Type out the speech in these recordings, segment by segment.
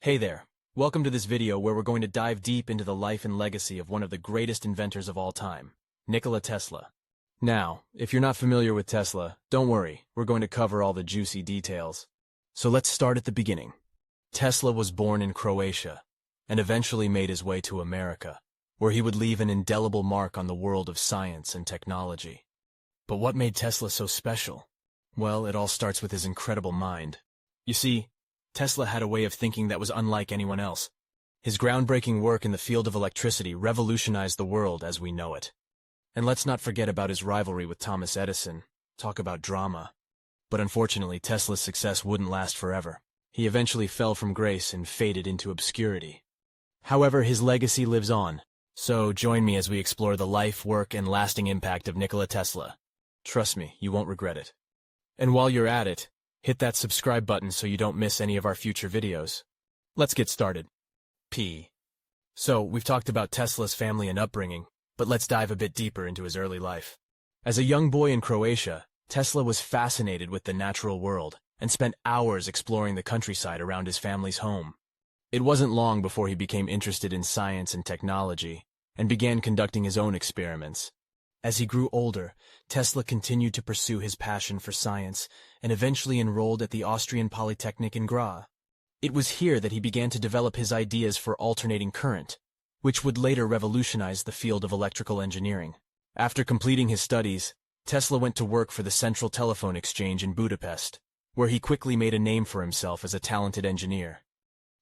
Hey there, welcome to this video where we're going to dive deep into the life and legacy of one of the greatest inventors of all time, Nikola Tesla. Now, if you're not familiar with Tesla, don't worry, we're going to cover all the juicy details. So let's start at the beginning. Tesla was born in Croatia and eventually made his way to America, where he would leave an indelible mark on the world of science and technology. But what made Tesla so special? Well, it all starts with his incredible mind. You see, Tesla had a way of thinking that was unlike anyone else. His groundbreaking work in the field of electricity revolutionized the world as we know it. And let's not forget about his rivalry with Thomas Edison. Talk about drama. But unfortunately, Tesla's success wouldn't last forever. He eventually fell from grace and faded into obscurity. However, his legacy lives on. So join me as we explore the life, work, and lasting impact of Nikola Tesla. Trust me, you won't regret it. And while you're at it, hit that subscribe button so you don't miss any of our future videos. Let's get started. So, we've talked about Tesla's family and upbringing, but let's dive a bit deeper into his early life. As a young boy in Croatia, Tesla was fascinated with the natural world and spent hours exploring the countryside around his family's home. It wasn't long before he became interested in science and technology and began conducting his own experiments. As he grew older, Tesla continued to pursue his passion for science and eventually enrolled at the Austrian Polytechnic in Graz. It was here that he began to develop his ideas for alternating current, which would later revolutionize the field of electrical engineering. After completing his studies, Tesla went to work for the Central Telephone Exchange in Budapest, where he quickly made a name for himself as a talented engineer.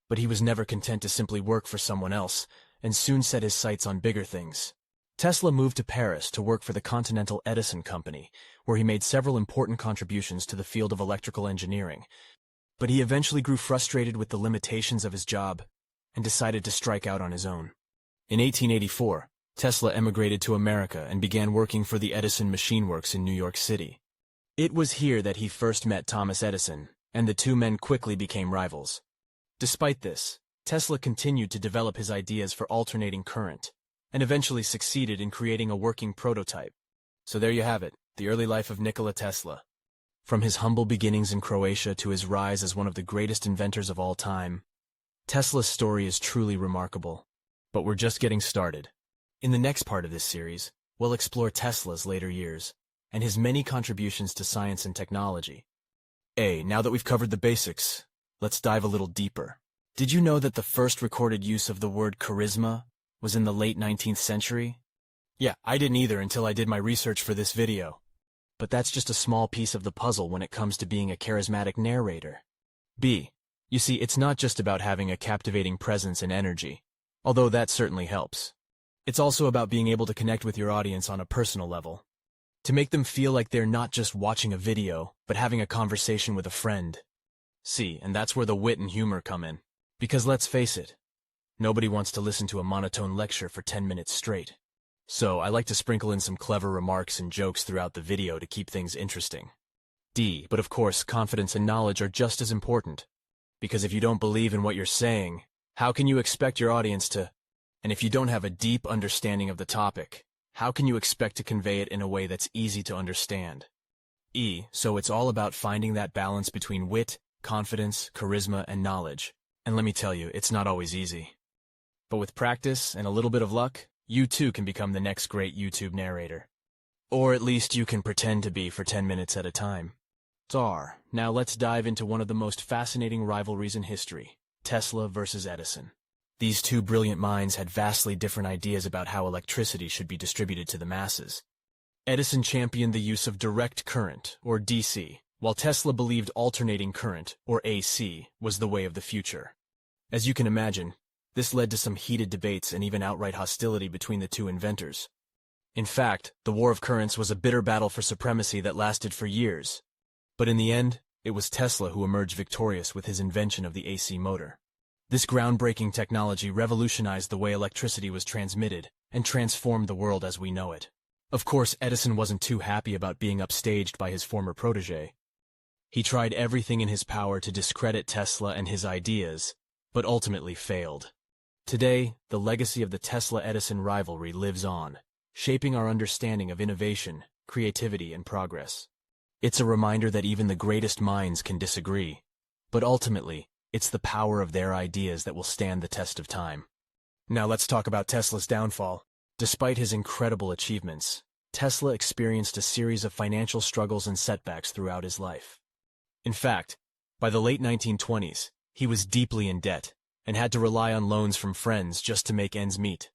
But he was never content to simply work for someone else, and soon set his sights on bigger things. Tesla moved to Paris to work for the Continental Edison Company, where he made several important contributions to the field of electrical engineering. But he eventually grew frustrated with the limitations of his job and decided to strike out on his own. In 1884, Tesla emigrated to America and began working for the Edison Machine Works in New York City. It was here that he first met Thomas Edison, and the two men quickly became rivals. Despite this, Tesla continued to develop his ideas for alternating current, and eventually succeeded in creating a working prototype. So there you have it, the early life of Nikola Tesla. From his humble beginnings in Croatia to his rise as one of the greatest inventors of all time, Tesla's story is truly remarkable. But we're just getting started. In the next part of this series, we'll explore Tesla's later years and his many contributions to science and technology. Now that we've covered the basics, let's dive a little deeper. Did you know that the first recorded use of the word charisma was in the late 19th century? Yeah, I didn't either until I did my research for this video. But that's just a small piece of the puzzle when it comes to being a charismatic narrator. You see, it's not just about having a captivating presence and energy, although that certainly helps. It's also about being able to connect with your audience on a personal level, to make them feel like they're not just watching a video, but having a conversation with a friend. And that's where the wit and humor come in. Because let's face it, nobody wants to listen to a monotone lecture for 10 minutes straight. So I like to sprinkle in some clever remarks and jokes throughout the video to keep things interesting. But of course, confidence and knowledge are just as important. Because if you don't believe in what you're saying, how can you expect your audience to? And if you don't have a deep understanding of the topic, how can you expect to convey it in a way that's easy to understand? So it's all about finding that balance between wit, confidence, charisma, and knowledge. And let me tell you, it's not always easy. But with practice and a little bit of luck, you too can become the next great YouTube narrator. Or at least you can pretend to be for 10 minutes at a time. Now let's dive into one of the most fascinating rivalries in history, Tesla versus Edison. These two brilliant minds had vastly different ideas about how electricity should be distributed to the masses. Edison championed the use of direct current, or DC, while Tesla believed alternating current, or AC, was the way of the future. As you can imagine, this led to some heated debates and even outright hostility between the two inventors. In fact, the war of currents was a bitter battle for supremacy that lasted for years. But in the end, it was Tesla who emerged victorious with his invention of the AC motor. This groundbreaking technology revolutionized the way electricity was transmitted and transformed the world as we know it. Of course, Edison wasn't too happy about being upstaged by his former protege. He tried everything in his power to discredit Tesla and his ideas, but ultimately failed. Today, the legacy of the Tesla-Edison rivalry lives on, shaping our understanding of innovation, creativity, and progress. It's a reminder that even the greatest minds can disagree, but ultimately, It's the power of their ideas that will stand the test of time. Now let's talk about Tesla's downfall. Despite his incredible achievements, Tesla experienced a series of financial struggles and setbacks throughout his life. In fact, by the late 1920s, he was deeply in debt and had to rely on loans from friends just to make ends meet.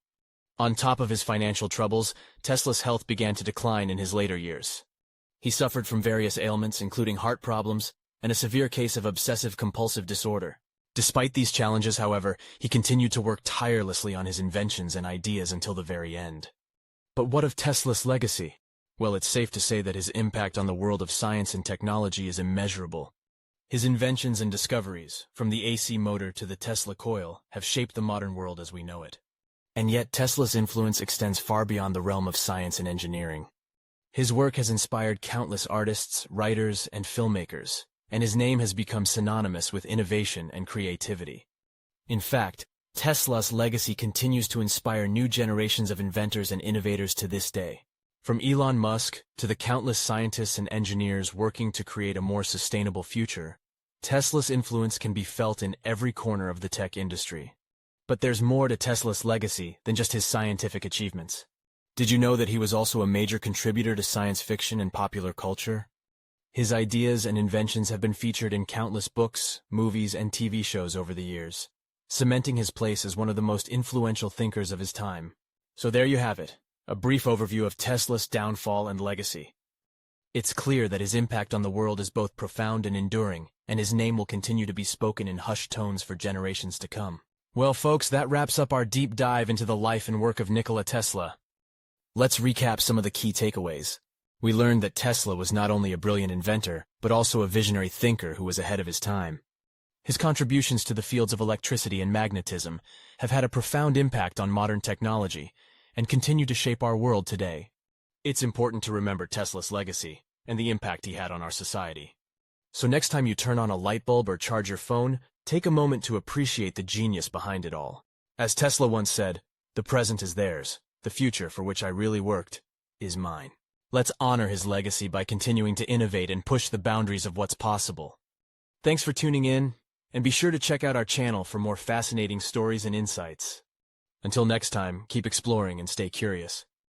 On top of his financial troubles, Tesla's health began to decline in his later years. He suffered from various ailments, including heart problems and a severe case of obsessive-compulsive disorder. Despite these challenges, however, he continued to work tirelessly on his inventions and ideas until the very end. But what of Tesla's legacy? Well, it's safe to say that his impact on the world of science and technology is immeasurable. His inventions and discoveries, from the AC motor to the Tesla coil, have shaped the modern world as we know it. And yet, Tesla's influence extends far beyond the realm of science and engineering. His work has inspired countless artists, writers, and filmmakers, and his name has become synonymous with innovation and creativity. In fact, Tesla's legacy continues to inspire new generations of inventors and innovators to this day. From Elon Musk to the countless scientists and engineers working to create a more sustainable future, Tesla's influence can be felt in every corner of the tech industry. But there's more to Tesla's legacy than just his scientific achievements. Did you know that he was also a major contributor to science fiction and popular culture? His ideas and inventions have been featured in countless books, movies, and TV shows over the years, cementing his place as one of the most influential thinkers of his time. So there you have it, a brief overview of Tesla's downfall and legacy. It's clear that his impact on the world is both profound and enduring, and his name will continue to be spoken in hushed tones for generations to come. Well, folks, that wraps up our deep dive into the life and work of Nikola Tesla. Let's recap some of the key takeaways. We learned that Tesla was not only a brilliant inventor, but also a visionary thinker who was ahead of his time. His contributions to the fields of electricity and magnetism have had a profound impact on modern technology and continue to shape our world today. It's important to remember Tesla's legacy and the impact he had on our society. So next time you turn on a light bulb or charge your phone, take a moment to appreciate the genius behind it all. As Tesla once said, "The present is theirs. The future, for which I really worked, is mine." Let's honor his legacy by continuing to innovate and push the boundaries of what's possible. Thanks for tuning in, and be sure to check out our channel for more fascinating stories and insights. Until next time, keep exploring and stay curious.